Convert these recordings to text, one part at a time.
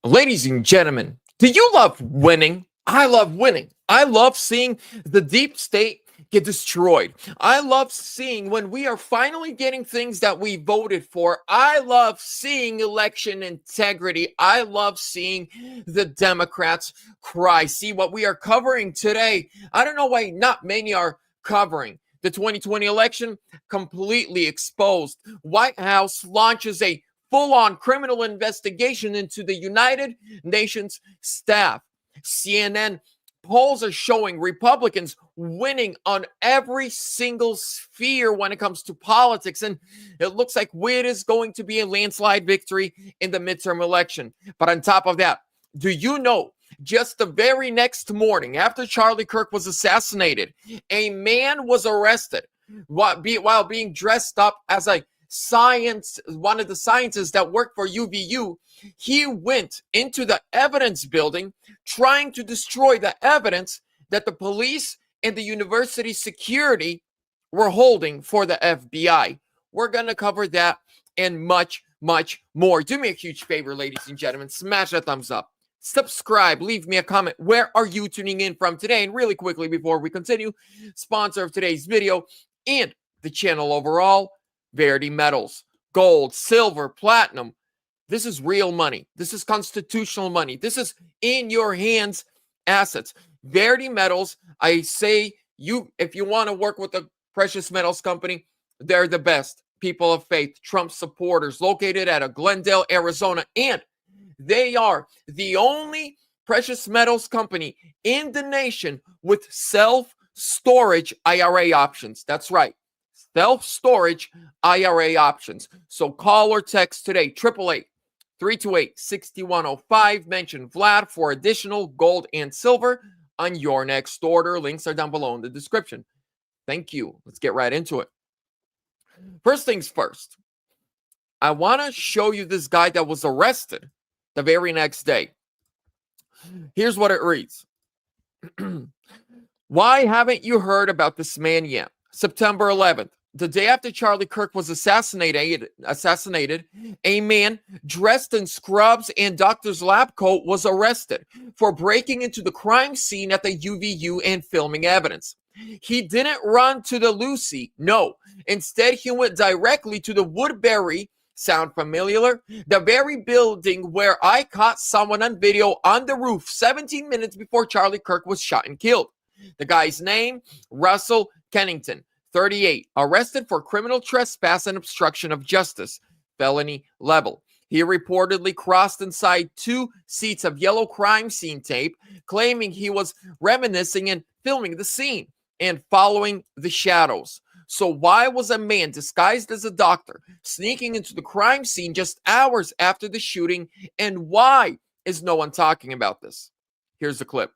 Ladies and gentlemen, do you love winning? I love winning. I love seeing the deep state get destroyed. I love seeing when we are finally getting things that we voted for. I love seeing election integrity. I love seeing the Democrats cry. See what we are covering today. I don't know why not many are covering the 2020 election. Completely exposed. White House launches a full-on criminal investigation into the United Nations staff. CNN polls are showing Republicans winning on every single sphere when it comes to politics, and it looks like it is going to be a landslide victory in the midterm election. But on top of that, do you know just the very next morning after Charlie Kirk was assassinated, a man was arrested while being dressed up as one of the scientists that worked for UVU. He went into the evidence building trying to destroy the evidence that the police and the university security were holding for the FBI. We're going to cover that and much, much more. Do me a huge favor, ladies and gentlemen. Smash that thumbs up. Subscribe. Leave me a comment. Where are you tuning in from today? And really quickly before we continue, sponsor of today's video and the channel overall, Verity Metals, gold, silver, platinum. This is real money. This is constitutional money. This is in your hands assets. Verity Metals, I say if you want to work with a precious metals company, they're the best. People of faith, Trump supporters, located out of Glendale, Arizona, and they are the only precious metals company in the nation with self-storage IRA options. That's right. Self-storage IRA options. So call or text today, 888-328-6105. Mention Vlad for additional gold and silver on your next order. Links are down below in the description. Thank you. Let's get right into it. First things first, I want to show you this guy that was arrested the very next day. Here's what it reads. Why haven't you heard about this man yet? September 11th. The day after Charlie Kirk was assassinated, a man dressed in scrubs and doctor's lab coat was arrested for breaking into the crime scene at the UVU and filming evidence. He didn't run to the Lucy, no. Instead, he went directly to the Woodbury. Sound familiar? The very building where I caught someone on video on the roof 17 minutes before Charlie Kirk was shot and killed. The guy's name, Russell Kennington, 38, arrested for criminal trespass and obstruction of justice, felony level. He reportedly crossed inside 2 seats of yellow crime scene tape, claiming he was reminiscing and filming the scene and following the shadows. So why was a man disguised as a doctor sneaking into the crime scene just hours after the shooting, and why is no one talking about this? Here's the clip.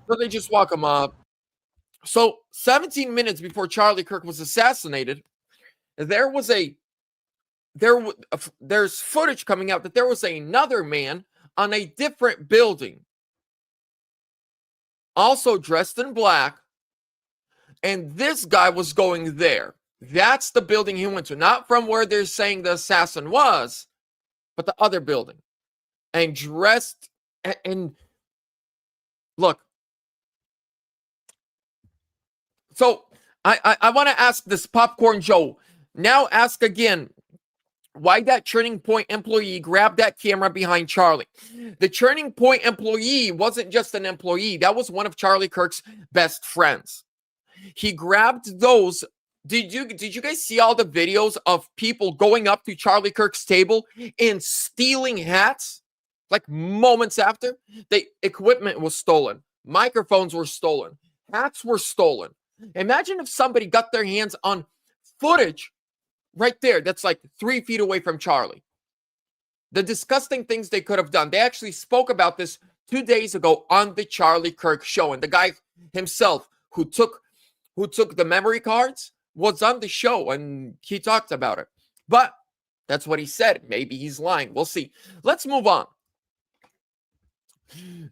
So they just walk him up. So 17 minutes before Charlie Kirk was assassinated, there's footage coming out that there was another man on a different building, also dressed in black, and this guy was going there. That's the building he went to, not from where they're saying the assassin was, but the other building. And dressed, and look. So I want to ask this Popcorn Joe. Now ask again, why that Turning Point employee grabbed that camera behind Charlie. The Turning Point employee wasn't just an employee. That was one of Charlie Kirk's best friends. He grabbed those. Did you guys see all the videos of people going up to Charlie Kirk's table and stealing hats? Like moments after, the equipment was stolen. Microphones were stolen. Hats were stolen. Imagine if somebody got their hands on footage right there that's like 3 feet away from Charlie. The disgusting things they could have done. They actually spoke about this 2 days ago on the Charlie Kirk show. And the guy himself who took the memory cards was on the show and he talked about it. But That's what he said. Maybe he's lying. We'll see. Let's move on.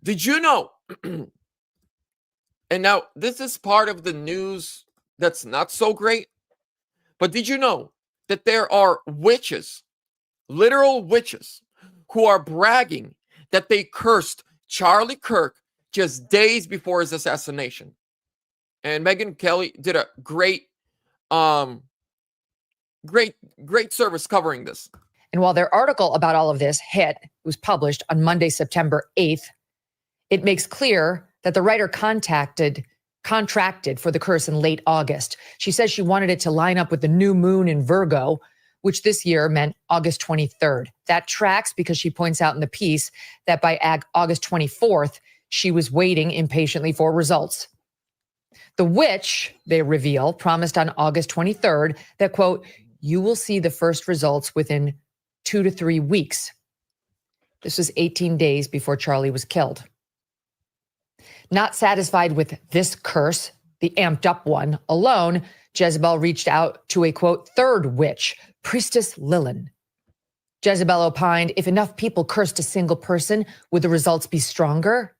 Did you know? And now this is part of the news that's not so great. But did you know that there are witches, literal witches, who are bragging that they cursed Charlie Kirk just days before his assassination? And Megyn Kelly did a great service covering this. And while their article about all of this was published on Monday, September 8th, it makes clear that the writer contracted for the curse in late August. She says she wanted it to line up with the new moon in Virgo, which this year meant August 23rd. That tracks because she points out in the piece that by August 24th, she was waiting impatiently for results. The witch, they reveal, promised on August 23rd that, quote, you will see the first results within 2 to 3 weeks. This was 18 days before Charlie was killed. Not satisfied with this curse, the amped up one alone, Jezebel reached out to a, quote, third witch, Priestess Lilin. Jezebel opined, if enough people cursed a single person, would the results be stronger?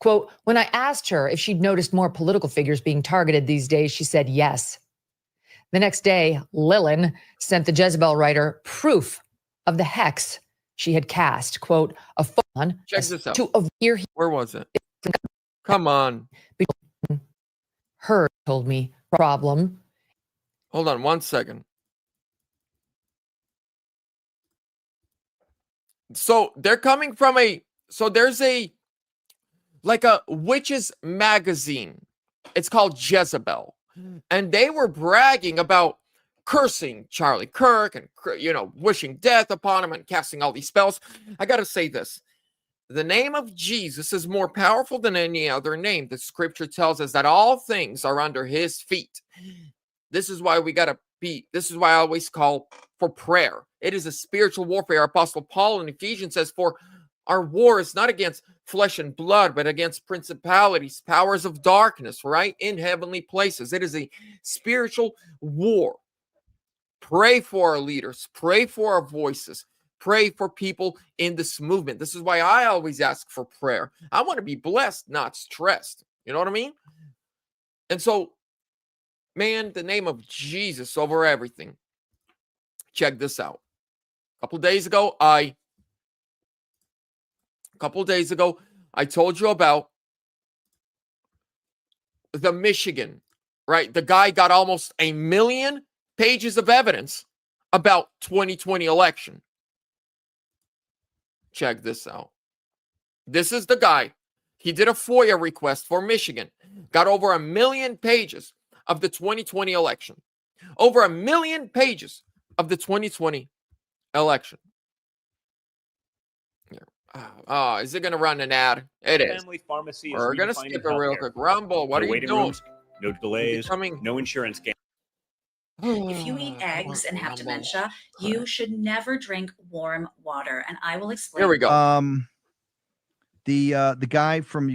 Quote, when I asked her if she'd noticed more political figures being targeted these days, she said yes. The next day, Lilin sent the Jezebel writer proof of the hex she had cast, quote, a phone. Check this out. Where was it? Come on. Her told me problem. Hold on 1 second. So they're coming from there's a witches magazine. It's called Jezebel. And they were bragging about cursing Charlie Kirk and, wishing death upon him and casting all these spells. I got to say this. The name of Jesus is more powerful than any other name. The scripture tells us that all things are under his feet. This is why this is why I always call for prayer. It is a spiritual warfare. Apostle Paul in Ephesians says, for our war is not against flesh and blood, but against principalities, powers of darkness, right? In heavenly places. It is a spiritual war. Pray for our leaders. Pray for our voices. Pray for people in this movement. This is why I always ask for prayer. I want to be blessed, not stressed. You know what I mean? And so, man, the name of Jesus over everything. Check this out. A couple days ago, I told you about the Michigan, right? The guy got almost 1 million pages of evidence about 2020 election. Check this out. This is the guy. He did a FOIA request for Michigan. Got over 1 million pages of the 2020 election. Over 1 million pages of the 2020 election. Is it going to run an ad? It is. Family pharmacy. We're going to skip it real quick. Rumble, what are you doing? Rooms, no delays, no insurance gain. If you eat eggs and have dementia, you should never drink warm water, and I will explain. Here we go. The guy from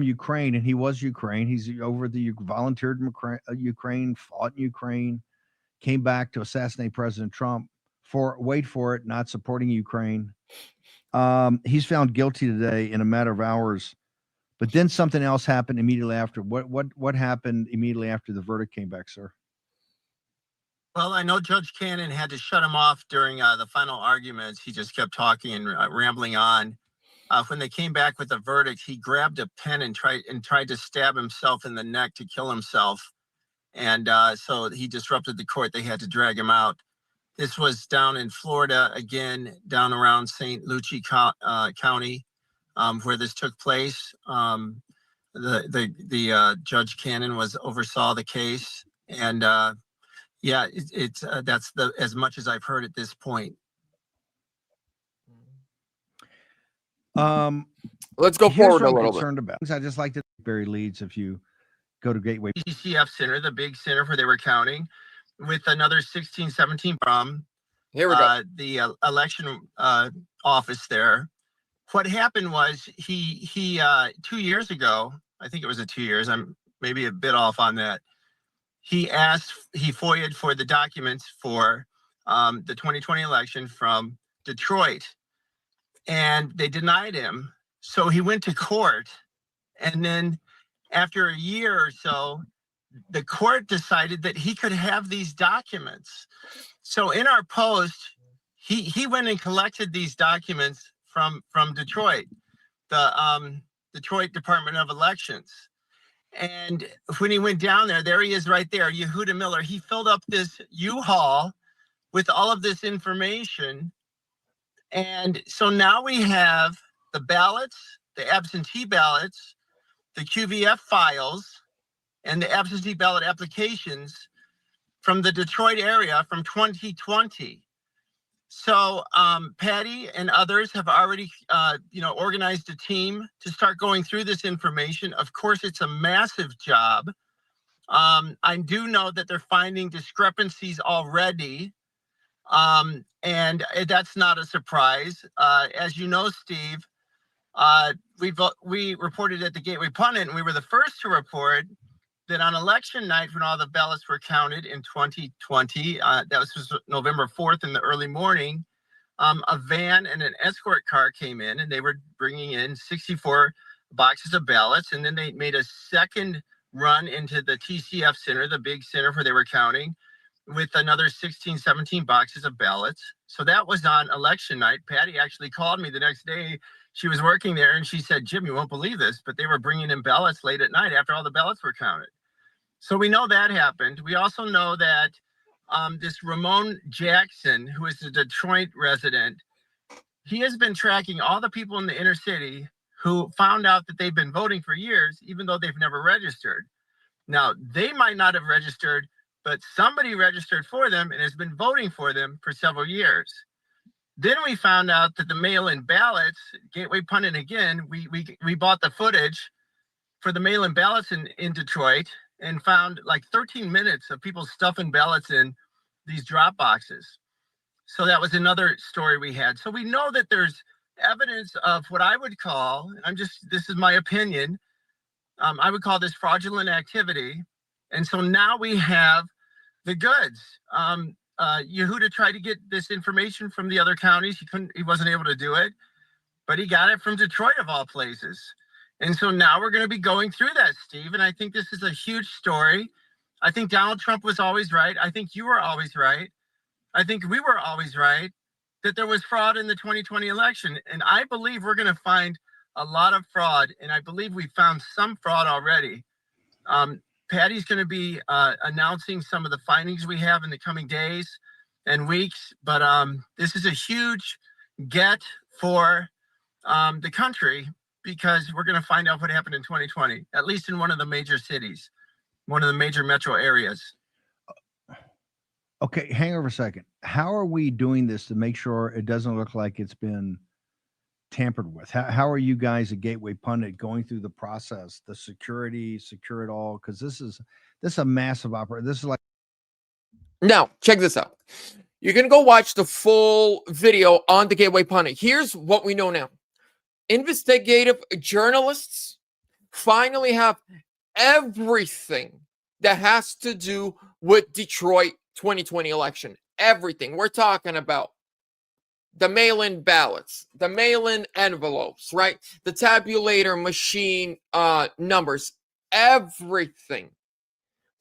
Ukraine, and he was Ukraine. He's volunteered in Ukraine, fought in Ukraine, came back to assassinate President Trump not supporting Ukraine. He's found guilty today in a matter of hours, but then something else happened immediately after. What happened immediately after the verdict came back, sir? Well, I know Judge Cannon had to shut him off during the final arguments. He just kept talking and rambling on. When they came back with the verdict, he grabbed a pen and tried to stab himself in the neck to kill himself. And so he disrupted the court. They had to drag him out. This was down in Florida, again, down around St. Lucie County, where this took place. The Judge Cannon oversaw the case. And that's as much as I've heard at this point. Let's go forward a little bit. I just like to bury leads if you go to Gateway. ECF Center, the big center where they were counting, with another 16, 17 from here we go. The election office there. What happened was he 2 years ago, I think it was 2 years, I'm maybe a bit off on that. He FOIA'd for the documents for the 2020 election from Detroit, and they denied him. So he went to court, and then after a year or so, the court decided that he could have these documents. So in our post, he went and collected these documents from Detroit, the Detroit Department of Elections. And when he went down there he is right there, Yehuda Miller. He filled up this U-Haul with all of this information. And so now we have the ballots, the absentee ballots, the QVF files, and the absentee ballot applications from the Detroit area from 2020. So Patty and others have already, organized a team to start going through this information. Of course, it's a massive job. I do know that they're finding discrepancies already, and that's not a surprise. As you know, Steve, we reported at the Gateway Pundit, and we were the first to report that on election night, when all the ballots were counted in 2020, that was November 4th in the early morning, a van and an escort car came in, and they were bringing in 64 boxes of ballots. And then they made a second run into the TCF center, the big center where they were counting, with another 16, 17 boxes of ballots. So that was on election night. Patty actually called me the next day. She was working there, and she said, Jim, you won't believe this, but they were bringing in ballots late at night after all the ballots were counted. So we know that happened. We also know that this Ramon Jackson, who is a Detroit resident, he has been tracking all the people in the inner city who found out that they've been voting for years, even though they've never registered. Now, they might not have registered, but somebody registered for them and has been voting for them for several years. Then we found out that the mail-in ballots, Gateway Pundit again, we bought the footage for the mail-in ballots in Detroit, and found like 13 minutes of people stuffing ballots in these drop boxes. So that was another story we had. So we know that there's evidence of what I would call, this is my opinion, I would call this fraudulent activity. And so now we have the goods. Yehuda tried to get this information from the other counties. He wasn't able to do it, but he got it from Detroit of all places. And so now we're going to be going through that, Steve. And I think this is a huge story. I think Donald Trump was always right. I think you were always right. I think we were always right that there was fraud in the 2020 election. And I believe we're going to find a lot of fraud. And I believe we found some fraud already. Patty's going to be announcing some of the findings we have in the coming days and weeks. But this is a huge get for the country, because we're going to find out what happened in 2020, at least in one of the major cities, one of the major metro areas. Okay, hang over a second. How are we doing this to make sure it doesn't look like it's been tampered with? How are you guys at Gateway Pundit going through the process, the security, secure it all? Because this is a massive operation. This is like. Now, check this out. You can go watch the full video on the Gateway Pundit. Here's what we know now. Investigative journalists finally have everything that has to do with Detroit 2020 election. Everything. We're talking about the mail-in ballots, the mail-in envelopes, right? The tabulator machine numbers, everything.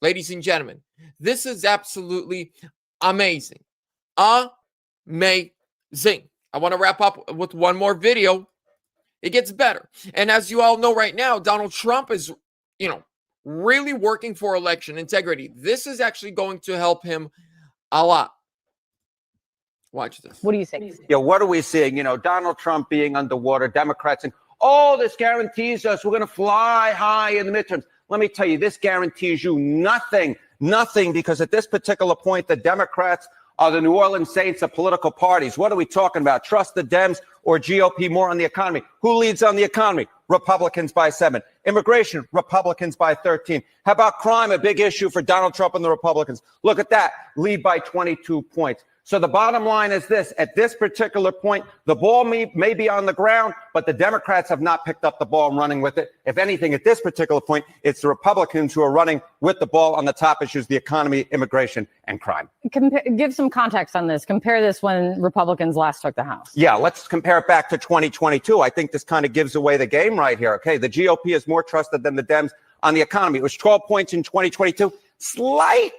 Ladies and gentlemen, this is absolutely amazing. Amazing. I want to wrap up with one more video. It gets better. And as you all know right now, Donald Trump is, really working for election integrity. This is actually going to help him a lot. Watch this. What do you think? Yeah, what are we seeing? Donald Trump being underwater, Democrats saying, oh, this guarantees us we're going to fly high in the midterms. Let me tell you, this guarantees you nothing, because at this particular point, the Democrats are the New Orleans Saints of political parties. What are we talking about? Trust the Dems or GOP more on the economy? Who leads on the economy? Republicans by 7. Immigration, Republicans by 13. How about crime, a big issue for Donald Trump and the Republicans? Look at that, lead by 22 points. So the bottom line is this: at this particular point, the ball may be on the ground, but the Democrats have not picked up the ball and running with it. If anything, at this particular point, it's the Republicans who are running with the ball on the top issues, the economy, immigration, and crime. Give some context on this. Compare this when Republicans last took the House. Yeah, let's compare it back to 2022. I think this kind of gives away the game right here. Okay, the GOP is more trusted than the Dems on the economy. It was 12 points in 2022. Slight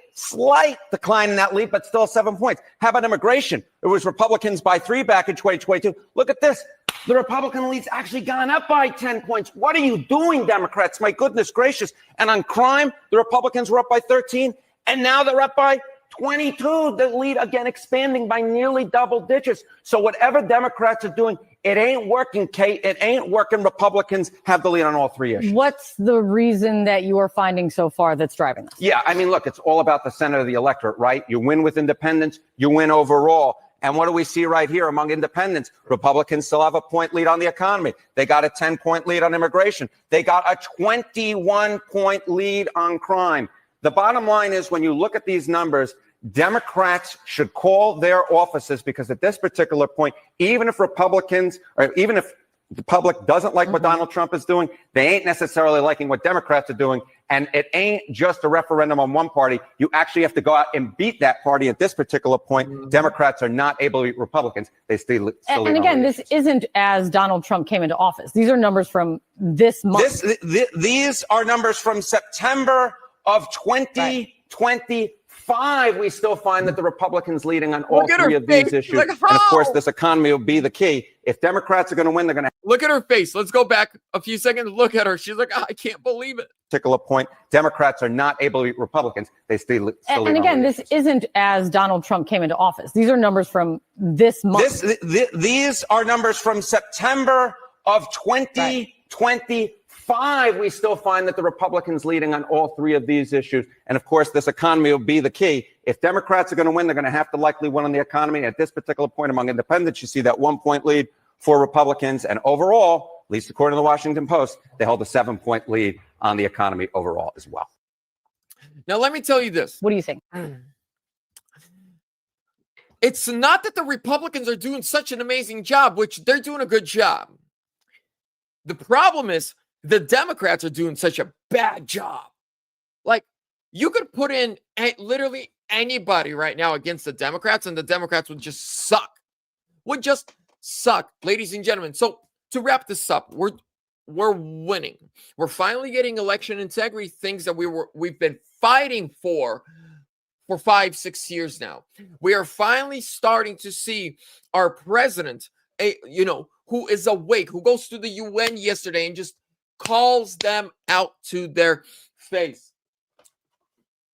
decline in that lead, but still 7 points. How about immigration? It was Republicans by 3 back in 2022. Look at this. The Republican lead's actually gone up by 10 points. What are you doing, Democrats? My goodness gracious. And on crime, the Republicans were up by 13, and now they're up by 22. The lead, again, expanding by nearly double digits. So whatever Democrats are doing, it ain't working, Kate. It ain't working. Republicans have the lead on all 3 issues. What's the reason that you are finding so far that's driving this? Yeah, I mean, look, it's all about the center of the electorate, right? You win with independents, you win overall. And what do we see right here among independents? Republicans still have a point lead on the economy. They got a 10-point lead on immigration. They got a 21-point lead on crime. The bottom line is, when you look at these numbers, Democrats should call their offices, because at this particular point, even if Republicans, or even if the public doesn't like what Donald Trump is doing, they ain't necessarily liking what Democrats are doing. And it ain't just a referendum on one party. You actually have to go out and beat that party. At this particular point, Democrats are not able to beat Republicans. They still and again, this isn't as Donald Trump came into office. These are numbers from this month. These are numbers from September of 2020. We still find that the Republicans leading on all 3 of these issues. Like, and of course, this economy will be the key. If Democrats are going to win, they're going to look at her face. Let's go back a few seconds. Look at her. She's like, I can't believe it. Particular point. Democrats are not able to beat Republicans. They still and again, this isn't as Donald Trump came into office. These are numbers from this month. These are numbers from September of 2020. We still find that the Republicans leading on all 3 of these issues. And of course, this economy will be the key. If Democrats are going to win, they're going to have to likely win on the economy. At this particular point among independents, you see that 1-point lead for Republicans. And overall, at least according to the Washington Post, they hold a 7-point lead on the economy overall as well. Now, let me tell you this. What do you think? It's not that the Republicans are doing such an amazing job, which they're doing a good job. The problem is, the Democrats are doing such a bad job. Like, you could put in literally anybody right now against the Democrats, and the Democrats would just suck. Would just suck, ladies and gentlemen. So to wrap this up, we're winning. We're finally getting election integrity, things that we've been fighting for 5-6 years now. We are finally starting to see our president, who is awake, who goes to the UN yesterday and just calls them out to their face.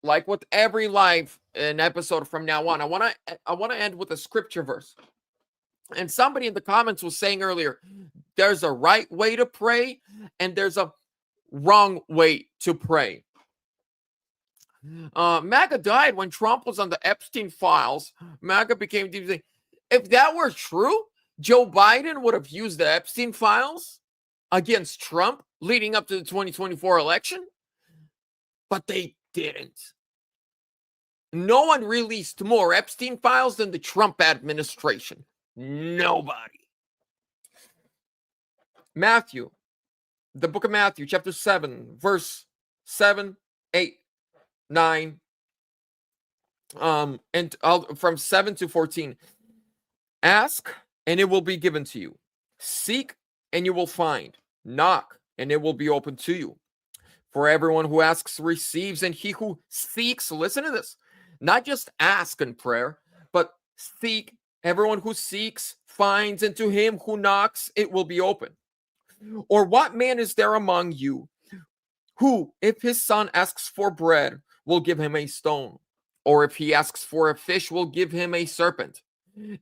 Like with every live an episode from now on, I want to end with a scripture verse. And somebody in the comments was saying earlier, there's a right way to pray and there's a wrong way to pray. MAGA died when Trump was on the Epstein files. MAGA became deeply. If that were true, Joe Biden would have used the Epstein files against Trump leading up to the 2024 election, but they didn't. No one released more Epstein files than the Trump administration. Nobody. Matthew, the book of Matthew, chapter 7, verse 7, 8, 9, from 7 to 14. Ask, and it will be given to you. Seek, and you will find. Knock, and it will be open to you. For everyone who asks receives, and he who seeks, listen to this, not just ask in prayer, but seek. Everyone who seeks finds, and to him who knocks, it will be open. Or what man is there among you who, if his son asks for bread, will give him a stone? Or if he asks for a fish, will give him a serpent?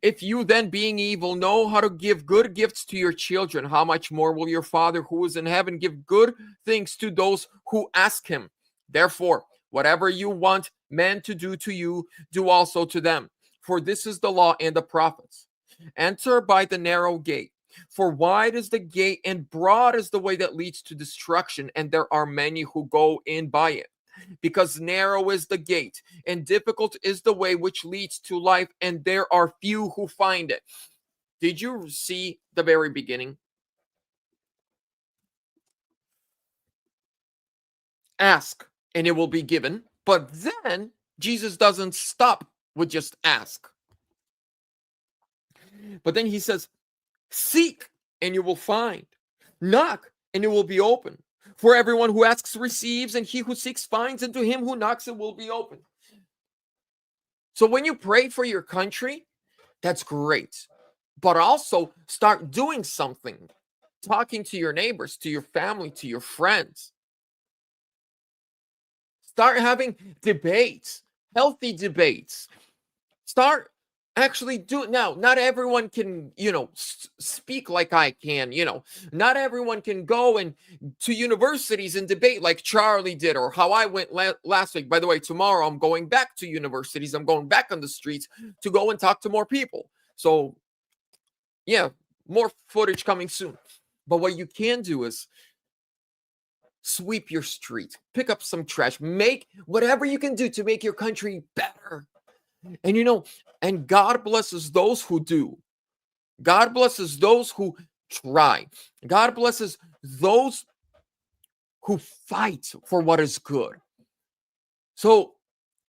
If you then, being evil, know how to give good gifts to your children, how much more will your Father who is in heaven give good things to those who ask him? Therefore, whatever you want men to do to you, do also to them. For this is the law and the prophets. Enter by the narrow gate. For wide is the gate and broad is the way that leads to destruction, and there are many who go in by it. Because narrow is the gate and difficult is the way which leads to life, and there are few who find it. Did you see the very beginning? Ask and it will be given. But then Jesus doesn't stop with just ask. But then he says, seek and you will find. Knock and it will be open. For everyone who asks receives, and he who seeks finds, and to him who knocks it will be open. So when you pray for your country, that's great. But also start doing something. Talking to your neighbors, to your family, to your friends. Start having debates, healthy debates. Start actually do it. Now, not everyone can, speak like I can, not everyone can go and to universities and debate like Charlie did, or how I went last week. By the way, tomorrow I'm going back to universities. I'm going back on the streets to go and talk to more people. So yeah, more footage coming soon. But what you can do is sweep your street, pick up some trash, make whatever you can do to make your country better. And and God blesses those who do. God blesses those who try. God blesses those who fight for what is good. So,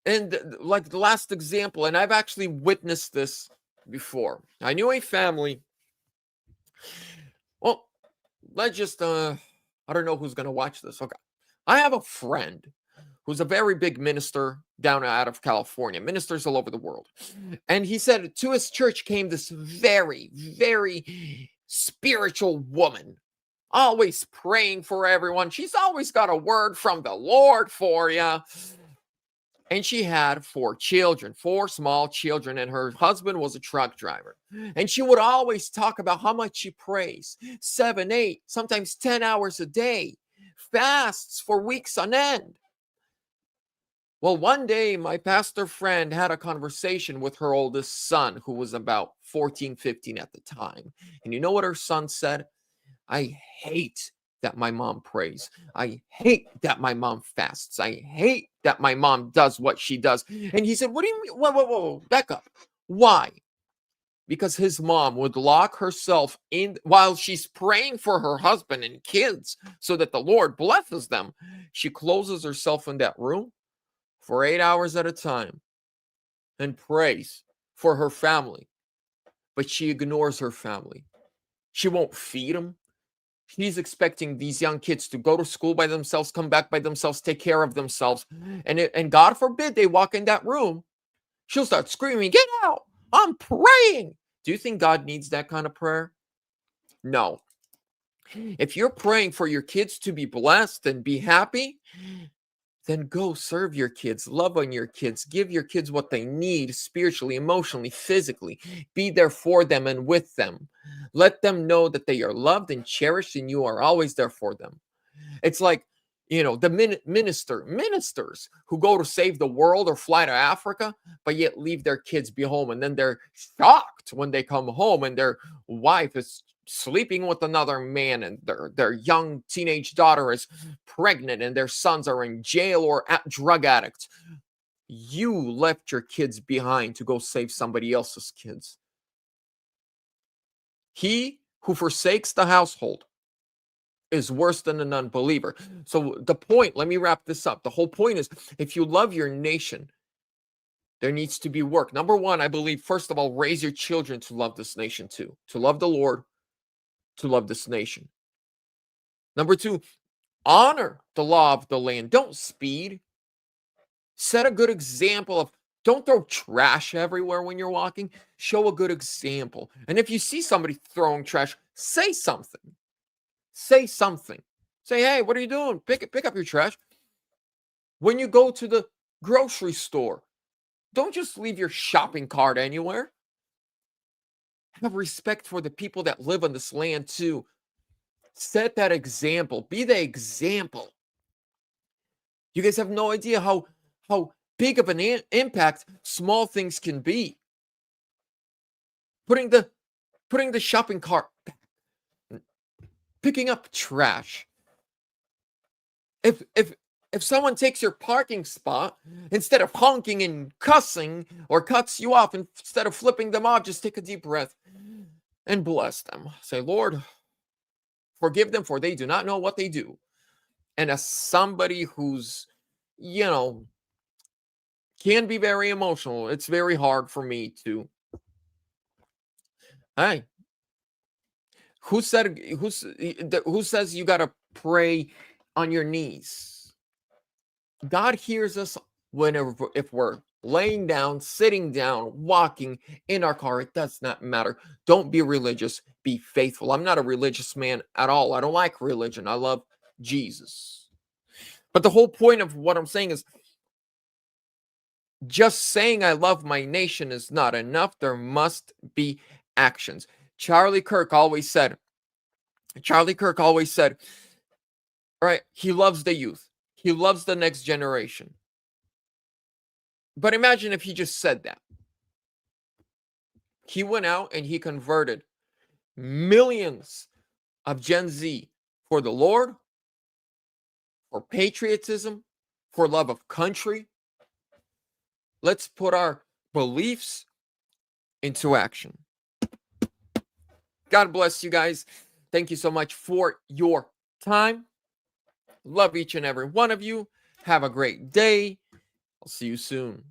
and like the last example, and I've actually witnessed this before. I knew a family. Well, let's just I don't know who's going to watch this. Okay. I have a friend who's a very big minister down out of California, ministers all over the world. And he said to his church came this very, very spiritual woman, always praying for everyone. She's always got a word from the Lord for you. And she had 4 children, 4 small children, and her husband was a truck driver. And she would always talk about how much she prays, 7, 8, sometimes 10 hours a day, fasts for weeks on end. Well, one day, my pastor friend had a conversation with her oldest son, who was about 14, 15 at the time. And you know what her son said? I hate that my mom prays. I hate that my mom fasts. I hate that my mom does what she does. And he said, what do you mean? Whoa, back up. Why? Because his mom would lock herself in while she's praying for her husband and kids so that the Lord blesses them. She closes herself in that room for 8 hours at a time and prays for her family. But she ignores her family. She won't feed them. She's expecting these young kids to go to school by themselves, come back by themselves, take care of themselves. And God forbid they walk in that room, she'll start screaming, get out, I'm praying. Do you think God needs that kind of prayer? No. If you're praying for your kids to be blessed and be happy, then go serve your kids, love on your kids, give your kids what they need spiritually, emotionally, physically. Be there for them and with them. Let them know that they are loved and cherished and you are always there for them. It's like, the ministers who go to save the world or fly to Africa, but yet leave their kids be home. And then they're shocked when they come home and their wife is sleeping with another man and their young teenage daughter is pregnant and their sons are in jail or drug addicts. You left your kids behind to go save somebody else's kids. He who forsakes the household is worse than an unbeliever. So the point, let me wrap this up. The whole point is, if you love your nation, there needs to be work. Number one, I believe, first of all, raise your children to love this nation too, to love the Lord, to love this nation. Number two, honor the law of the land. Don't speed. Set a good example of, don't throw trash everywhere when you're walking. Show a good example. And if you see somebody throwing trash, say something. Say something. Say, hey, what are you doing? Pick up your trash. When you go to the grocery store, don't just leave your shopping cart anywhere. Have respect for the people that live on this land too. Set that example. Be the example. You guys have no idea how big of an impact small things can be. Putting the shopping cart back. picking up trash. If someone takes your parking spot, instead of honking and cussing, or cuts you off, instead of flipping them off, just take a deep breath and bless them. Say, Lord, forgive them, for they do not know what they do. And as somebody who's, can be very emotional, it's very hard for me to, hey, who says you got to pray on your knees? God hears us if we're laying down, sitting down, walking, in our car. It does not matter. Don't be religious. Be faithful. I'm not a religious man at all. I don't like religion. I love Jesus. But the whole point of what I'm saying is, just saying I love my nation is not enough. There must be actions. Charlie Kirk always said, all right, he loves the youth. He loves the next generation. But imagine if he just said that. He went out and he converted millions of Gen Z for the Lord, for patriotism, for love of country. Let's put our beliefs into action. God bless you guys. Thank you so much for your time. Love each and every one of you. Have a great day. I'll see you soon.